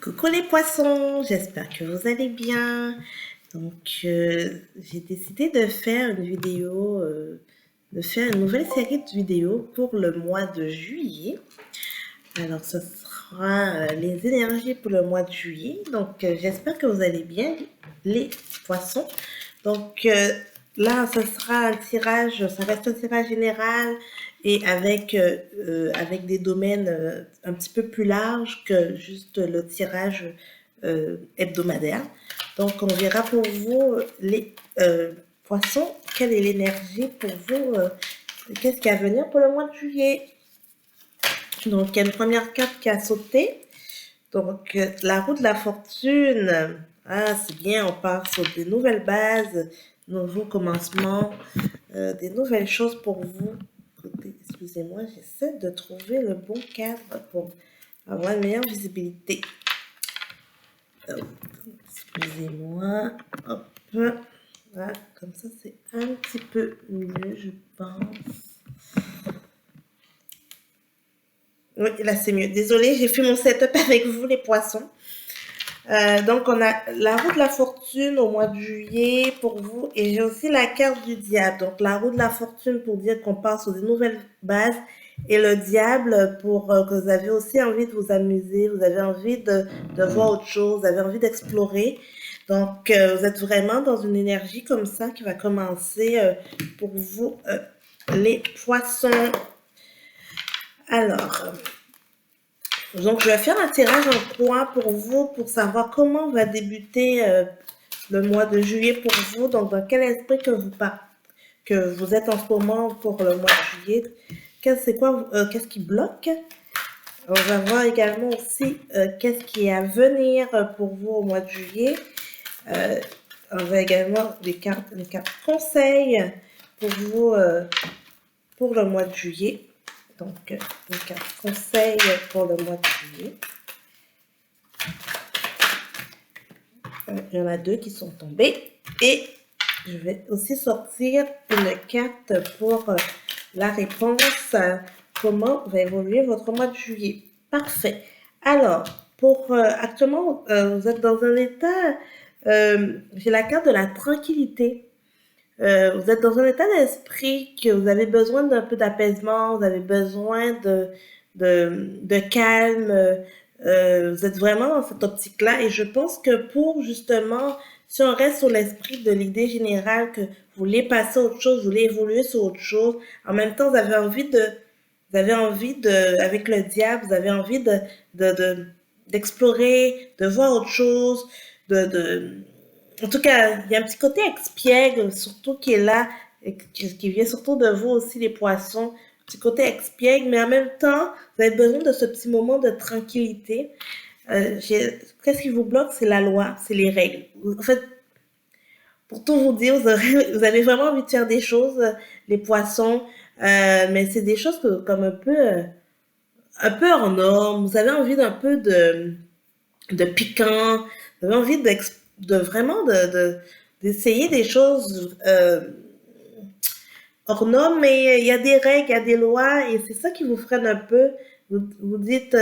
Coucou les poissons, j'espère que vous allez bien. J'ai décidé de faire une vidéo, de faire une nouvelle série de vidéos pour le mois de juillet. Alors, ce sera les énergies pour le mois de juillet. J'espère que vous allez bien, les poissons. Là, ce sera un tirage, ça reste un tirage général et avec des domaines un petit peu plus larges que juste le tirage hebdomadaire. Donc, on verra pour vous, les poissons, quelle est l'énergie pour vous, qu'est-ce qui est à venir pour le mois de juillet. Donc, il y a une première carte qui a sauté. Donc, la roue de la fortune. Ah, c'est bien, on part sur des nouvelles bases, nouveaux commencements, des nouvelles choses pour vous. Écoutez, excusez-moi, j'essaie de trouver le bon cadre pour avoir une meilleure visibilité. Excusez-moi. Hop. Voilà, comme ça, c'est un petit peu mieux, je pense. Oui, là, c'est mieux. Désolée, j'ai fait mon setup avec vous, les poissons. Donc, on a la roue de la fortune au mois de juillet pour vous. Et j'ai aussi la carte du diable. Donc, la roue de la fortune pour dire qu'on part sur des nouvelles bases. Et le diable pour que vous avez aussi envie de vous amuser. Vous avez envie de voir autre chose. Vous avez envie d'explorer. Donc, vous êtes vraiment dans une énergie comme ça qui va commencer pour vous, les poissons. Alors... Donc, je vais faire un tirage en trois pour vous pour savoir comment va débuter le mois de juillet pour vous. Donc, dans quel esprit que vous êtes en ce moment pour le mois de juillet. Qu'est-ce qui bloque? On va voir également aussi qu'est-ce qui est à venir pour vous au mois de juillet. On va également les cartes conseils pour vous pour le mois de juillet. Donc, les cartes conseils pour le mois de juillet. Il y en a deux qui sont tombées. Et je vais aussi sortir une carte pour la réponse. Comment va évoluer votre mois de juillet? Parfait. Alors, actuellement, vous êtes dans un état... j'ai la carte de la tranquillité. Vous êtes dans un état d'esprit que vous avez besoin d'un peu d'apaisement, vous avez besoin de calme. Vous êtes vraiment dans cette optique-là. Et je pense que pour justement, si on reste sur l'esprit de l'idée générale que vous voulez passer à autre chose, vous voulez évoluer sur autre chose, en même temps, vous avez envie avec le diable, vous avez envie d'explorer, de voir autre chose, en tout cas, il y a un petit côté expiègle, surtout qui est là, et qui vient surtout de vous aussi, les poissons. Un petit côté expiègle, mais en même temps, vous avez besoin de ce petit moment de tranquillité. Qu'est-ce qui vous bloque? C'est la loi, c'est les règles. En fait, pour tout vous dire, vous avez vraiment envie de faire des choses, les poissons, mais c'est des choses comme un peu hors norme. Vous avez envie d'un peu de piquant, vous avez envie vraiment d'essayer des choses hors normes, mais il y a des règles, il y a des lois, et c'est ça qui vous freine un peu. Vous dites,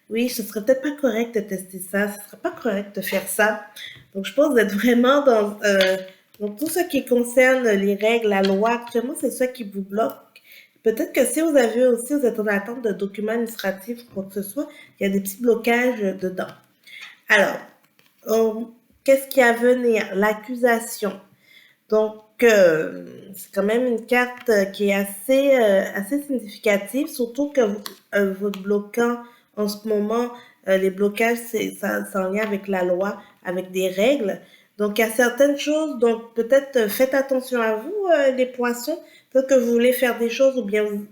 oui, ce serait peut-être pas correct de tester ça, ce serait pas correct de faire ça. Donc, je pense que vous êtes vraiment dans tout ce qui concerne les règles, la loi. Actuellement, c'est ça qui vous bloque. Peut-être que si vous êtes en attente de documents administratifs ou quoi que ce soit, il y a des petits blocages dedans. Alors, qu'est-ce qui est à venir? L'accusation. Donc, c'est quand même une carte qui est assez significative, surtout que votre bloquant en ce moment, les blocages, c'est en lien avec la loi, avec des règles. Donc, il y a certaines choses, donc peut-être faites attention à vous, les poissons. Peut-être que vous voulez faire des choses ou bien vous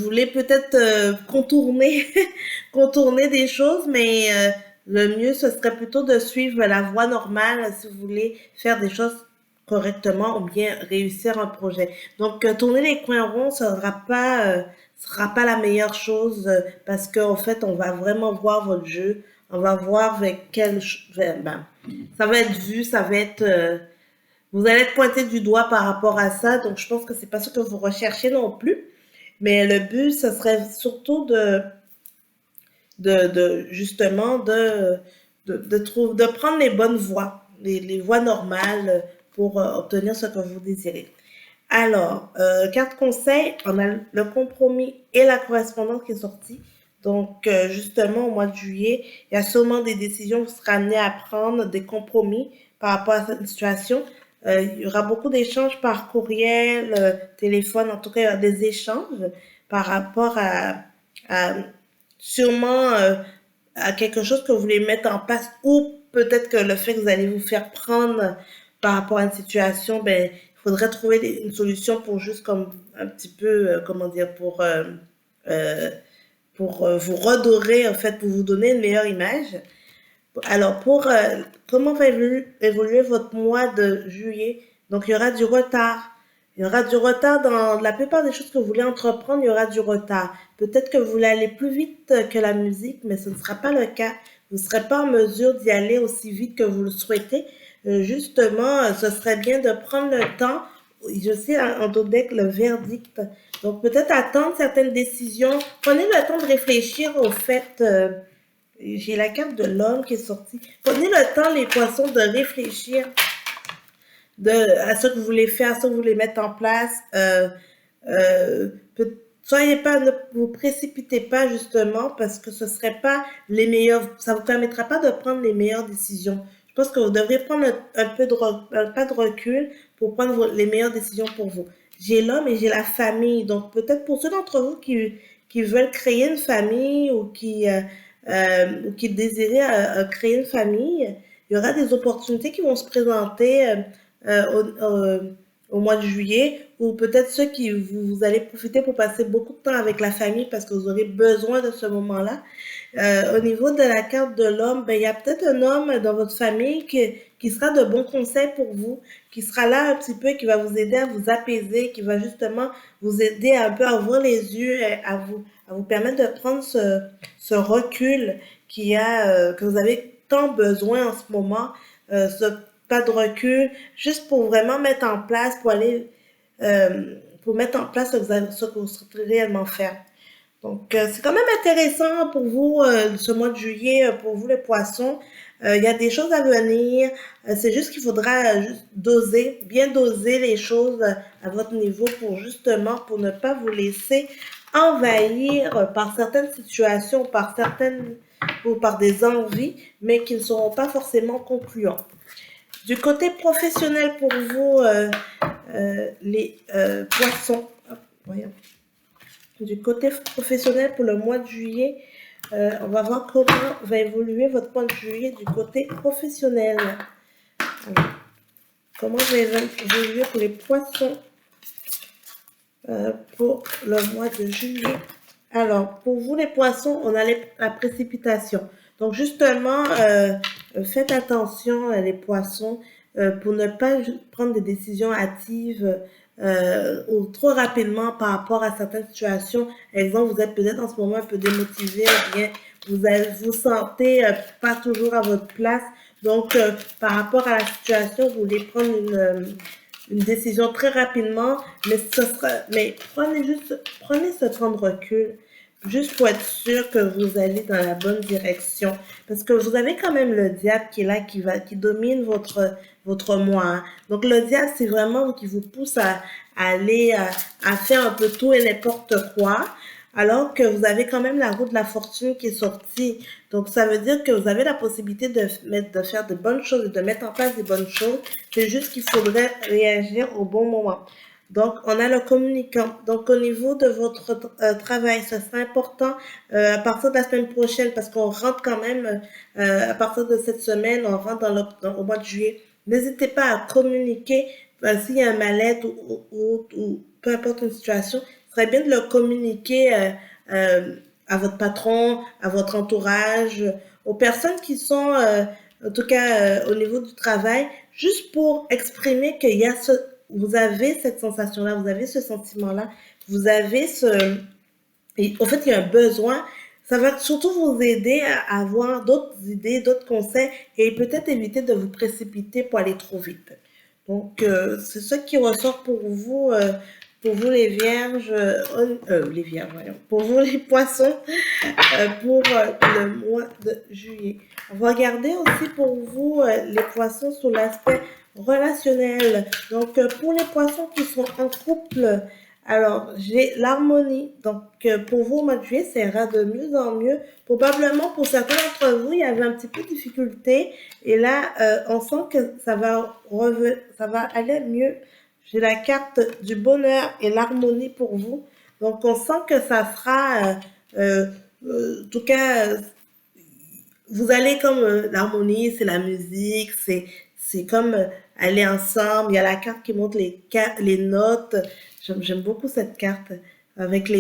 voulez peut-être contourner, contourner des choses, mais le mieux, ce serait plutôt de suivre la voie normale si vous voulez faire des choses correctement ou bien réussir un projet. Donc, tourner les coins ronds, ce sera pas la meilleure chose parce qu'en fait, on va vraiment voir votre jeu. On va voir avec ça va être vu, vous allez être pointé du doigt par rapport à ça. Donc, je pense que c'est pas ce que vous recherchez non plus. Mais le but, ce serait surtout justement de prendre les bonnes voies, les voies normales pour obtenir ce que vous désirez. Alors, carte conseil, on a le compromis et la correspondance qui est sortie. Donc, justement, au mois de juillet, il y a sûrement des décisions que vous serez amené à prendre, des compromis par rapport à cette situation. Il y aura beaucoup d'échanges par courriel, téléphone, en tout cas, il y aura des échanges par rapport à sûrement à quelque chose que vous voulez mettre en place ou peut-être que le fait que vous allez vous faire prendre par rapport à une situation, ben, il faudrait trouver une solution pour juste comme un petit peu, comment dire, euh, pour vous redorer, en fait, pour vous donner une meilleure image. Alors, comment va évoluer votre mois de juillet? Donc, il y aura du retard. Il y aura du retard dans la plupart des choses que vous voulez entreprendre, il y aura du retard. Peut-être que vous voulez aller plus vite que la musique, mais ce ne sera pas le cas. Vous ne serez pas en mesure d'y aller aussi vite que vous le souhaitez. Justement, ce serait bien de prendre le temps. Je sais en deck le verdict. Donc, peut-être attendre certaines décisions. Prenez le temps de réfléchir au fait. J'ai la carte de l'homme qui est sortie. Prenez le temps, les poissons, de réfléchir à ce que vous voulez faire, à ce que vous voulez mettre en place. Soyez pas, ne vous précipitez pas justement parce que ce serait pas les meilleurs, ça vous permettra pas de prendre les meilleures décisions. Je pense que vous devriez prendre un peu un pas de recul pour prendre les meilleures décisions pour vous. J'ai l'homme et j'ai la famille. Donc peut-être pour ceux d'entre vous qui veulent créer une famille ou qui désirent créer une famille, il y aura des opportunités qui vont se présenter au mois de juillet, ou peut-être ceux qui vous allez profiter pour passer beaucoup de temps avec la famille parce que vous aurez besoin de ce moment-là. Au niveau de la carte de l'homme, ben, il y a peut-être un homme dans votre famille qui sera de bons conseils pour vous, qui sera là un petit peu, qui va vous aider à vous apaiser, qui va justement vous aider un peu à ouvrir les yeux, à vous permettre de prendre ce recul que vous avez tant besoin en ce moment, ce pas de recul, juste pour vraiment mettre en place, pour mettre en place ce que vous souhaitez réellement faire. Donc, c'est quand même intéressant pour vous, ce mois de juillet, pour vous les poissons. Il y a des choses à venir. C'est juste qu'il faudra juste bien doser les choses à votre niveau pour ne pas vous laisser envahir par certaines situations, ou par des envies, mais qui ne seront pas forcément concluantes. Du côté professionnel pour vous, les poissons, hop, voyons. Du côté professionnel pour le mois de juillet, on va voir comment va évoluer votre mois de juillet du côté professionnel. Alors, comment va évoluer pour les poissons pour le mois de juillet? Alors, pour vous les poissons, on a la précipitation. Donc, justement, faites attention, les poissons, pour ne pas prendre des décisions hâtives ou trop rapidement par rapport à certaines situations. Exemple, vous êtes peut-être en ce moment un peu démotivé, ou bien vous sentez pas toujours à votre place. Donc, par rapport à la situation, vous voulez prendre une décision très rapidement, mais prenez ce temps de recul, juste pour être sûr que vous allez dans la bonne direction. Parce que vous avez quand même le diable qui est là, qui domine votre moi. Hein. Donc, le diable, c'est vraiment qui vous pousse à aller, à faire un peu tout et n'importe quoi. Alors que vous avez quand même la roue de la fortune qui est sortie. Donc, ça veut dire que vous avez la possibilité de faire de bonnes choses et de mettre en place des bonnes choses. C'est juste qu'il faudrait réagir au bon moment. Donc, on a le communicant. Donc, au niveau de votre travail, ça serait important à partir de la semaine prochaine, parce qu'on rentre quand même, à partir de cette semaine, on rentre au mois de juillet. N'hésitez pas à communiquer s'il y a un mal-être ou peu importe une situation. Ce serait bien de le communiquer à votre patron, à votre entourage, aux personnes qui sont, en tout cas au niveau du travail, juste pour exprimer qu'il y a vous avez cette sensation-là, vous avez ce sentiment-là, vous avez et au fait, il y a un besoin. Ça va surtout vous aider à avoir d'autres idées, d'autres conseils et peut-être éviter de vous précipiter pour aller trop vite. Donc, c'est ce qui ressort pour vous pour vous les vierges, les vierges, voyons, pour vous les poissons, pour le mois de juillet. On va regarder aussi pour vous les poissons sous l'aspect relationnel. Donc, pour les poissons qui sont en couple, alors j'ai l'harmonie. Donc, pour vous, au mois de juillet, ça ira de mieux en mieux. Probablement, pour certains d'entre vous, il y avait un petit peu de difficulté. Et là, on sent que ça va aller mieux. J'ai la carte du bonheur et l'harmonie pour vous. Donc, on sent que ça sera, en tout cas, vous allez comme l'harmonie, c'est la musique, c'est comme aller ensemble. Il y a la carte qui montre les notes. J'aime beaucoup cette carte avec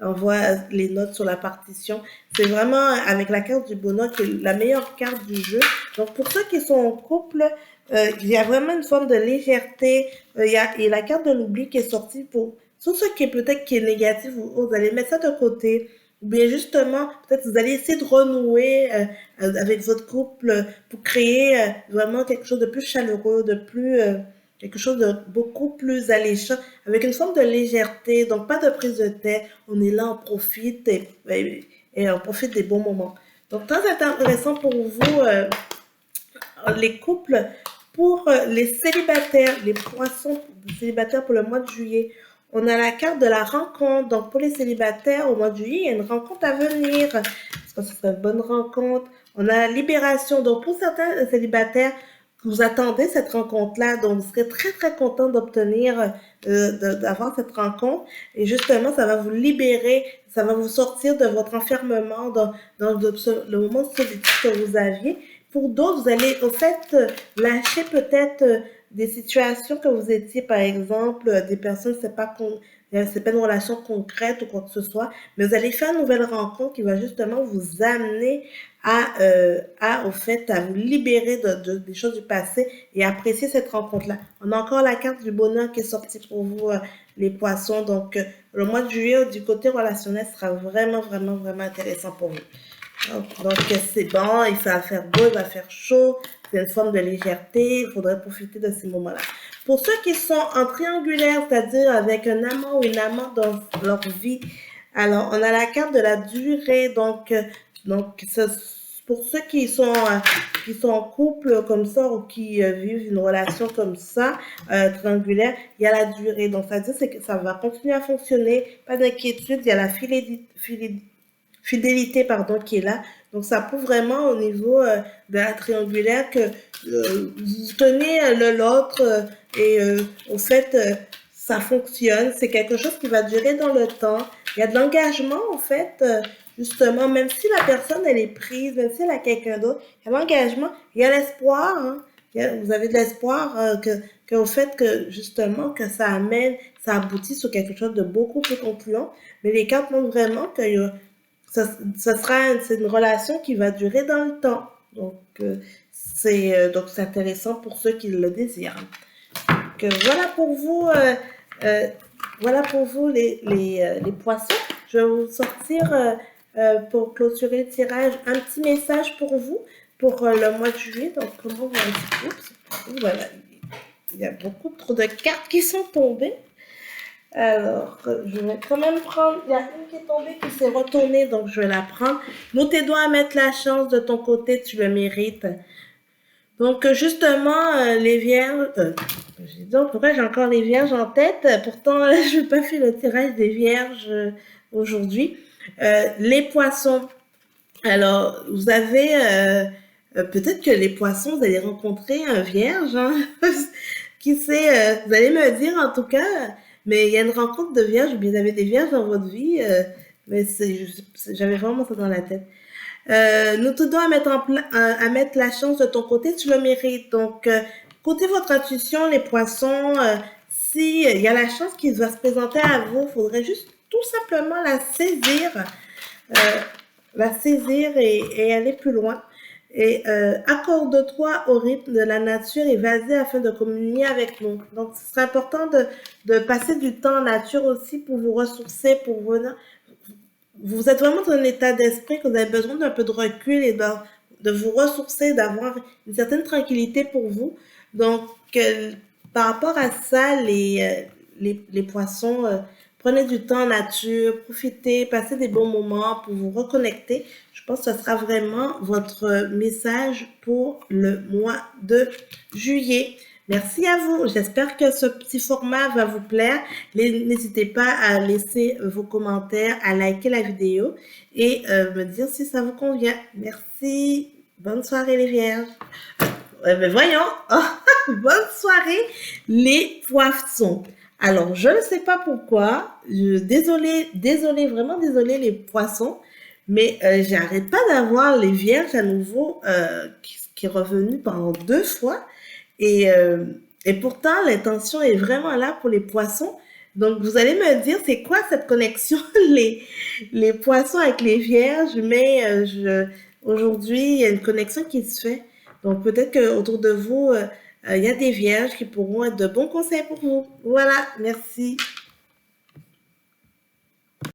on voit les notes sur la partition. C'est vraiment avec la carte du bonheur qui est la meilleure carte du jeu. Donc pour ceux qui sont en couple, il y a vraiment une forme de légèreté. Il y a la carte de l'oubli qui est sortie pour tout ce qui est peut-être qui est négatif. Vous allez mettre ça de côté. Ou bien justement, peut-être vous allez essayer de renouer avec votre couple pour créer vraiment quelque chose de plus chaleureux, quelque chose de beaucoup plus alléchant, avec une forme de légèreté, donc pas de prise de tête. On est là, on profite et on profite des bons moments. Donc très intéressant pour vous, les couples, pour les célibataires, les poissons célibataires pour le mois de juillet. On a la carte de la rencontre. Donc, pour les célibataires, au mois de juillet, il y a une rencontre à venir. Est-ce que ce serait une bonne rencontre? On a la libération. Donc, pour certains célibataires, vous attendez cette rencontre-là. Donc, vous serez très, très content d'obtenir, d'avoir cette rencontre. Et justement, ça va vous libérer. Ça va vous sortir de votre enfermement dans le moment de solitude que vous aviez. Pour d'autres, vous allez, au fait, lâcher peut-être des situations que vous étiez, par exemple, des personnes, c'est pas une relation concrète ou quoi que ce soit, mais vous allez faire une nouvelle rencontre qui va justement vous amener au fait, à vous libérer des choses du passé et apprécier cette rencontre-là. On a encore la carte du bonheur qui est sortie pour vous, les poissons. Donc, le mois de juillet, du côté relationnel, sera vraiment, vraiment, vraiment intéressant pour vous. Donc c'est bon, il va faire beau, il va faire chaud, c'est une forme de légèreté, il faudrait profiter de ces moments-là. Pour ceux qui sont en triangulaire, c'est-à-dire avec un amant ou une amante dans leur vie, alors on a la carte de la durée, donc pour ceux qui sont en couple comme ça ou qui vivent une relation comme ça, triangulaire, il y a la durée. Donc ça veut dire que ça va continuer à fonctionner, pas d'inquiétude, il y a la fidélité qui est là. Donc ça prouve vraiment au niveau de la triangulaire que vous tenez l'autre et au fait ça fonctionne. C'est quelque chose qui va durer dans le temps. Il y a de l'engagement en fait, justement, même si la personne elle est prise, même si elle a quelqu'un d'autre, il y a l'engagement, il y a l'espoir. Hein. Vous avez de l'espoir que au fait que justement que ça aboutit sur quelque chose de beaucoup plus concluant. Mais les cartes montrent vraiment que c'est une relation qui va durer dans le temps. Donc, c'est intéressant pour ceux qui le désirent. Donc, voilà pour vous les poissons. Je vais vous sortir pour clôturer le tirage un petit message pour vous pour le mois de juillet. Donc, comment vous oups, voilà, il y a beaucoup trop de cartes qui sont tombées. Alors, je vais quand même prendre, il y a une qui est tombée qui s'est retournée, donc je vais la prendre. Nous tes doigts à mettre la chance de ton côté, tu le mérites. Donc, justement, les vierges, j'ai dit, pourquoi j'ai encore les vierges en tête? Pourtant, je n'ai pas fait le tirage des vierges aujourd'hui. Les poissons. Alors, vous avez, peut-être que les poissons, vous allez rencontrer un vierge, hein? Qui sait, vous allez me dire en tout cas, mais il y a une rencontre de vierges, ou bien vous avez des vierges dans votre vie, mais j'avais vraiment ça dans la tête. Nous te donnons à mettre la chance de ton côté, tu le mérites. Donc, côté votre intuition, les poissons, si il y a la chance qui va se présenter à vous, il faudrait juste tout simplement la saisir et aller plus loin. Et accorde-toi au rythme de la nature et vas-y afin de communier avec nous. Donc, ce serait important de passer du temps en nature aussi pour vous ressourcer, pour venir. Vous êtes vraiment dans un état d'esprit que vous avez besoin d'un peu de recul et de vous ressourcer, d'avoir une certaine tranquillité pour vous. Donc, par rapport à ça, les poissons, prenez du temps en nature, profitez, passez des bons moments pour vous reconnecter. Je pense que ce sera vraiment votre message pour le mois de juillet. Merci à vous. J'espère que ce petit format va vous plaire. N'hésitez pas à laisser vos commentaires, à liker la vidéo et me dire si ça vous convient. Merci. Bonne soirée les vierges. Mais voyons. Bonne soirée les poissons. Alors, je ne sais pas pourquoi. Désolée, vraiment désolée les poissons. Mais j'arrête pas d'avoir les vierges à nouveau qui est revenu pendant 2 fois. Et pourtant, l'intention est vraiment là pour les poissons. Donc, vous allez me dire, c'est quoi cette connexion, les poissons avec les vierges? Mais aujourd'hui, il y a une connexion qui se fait. Donc, peut-être qu'autour de vous, il y a des vierges qui pourront être de bons conseils pour vous. Voilà, merci.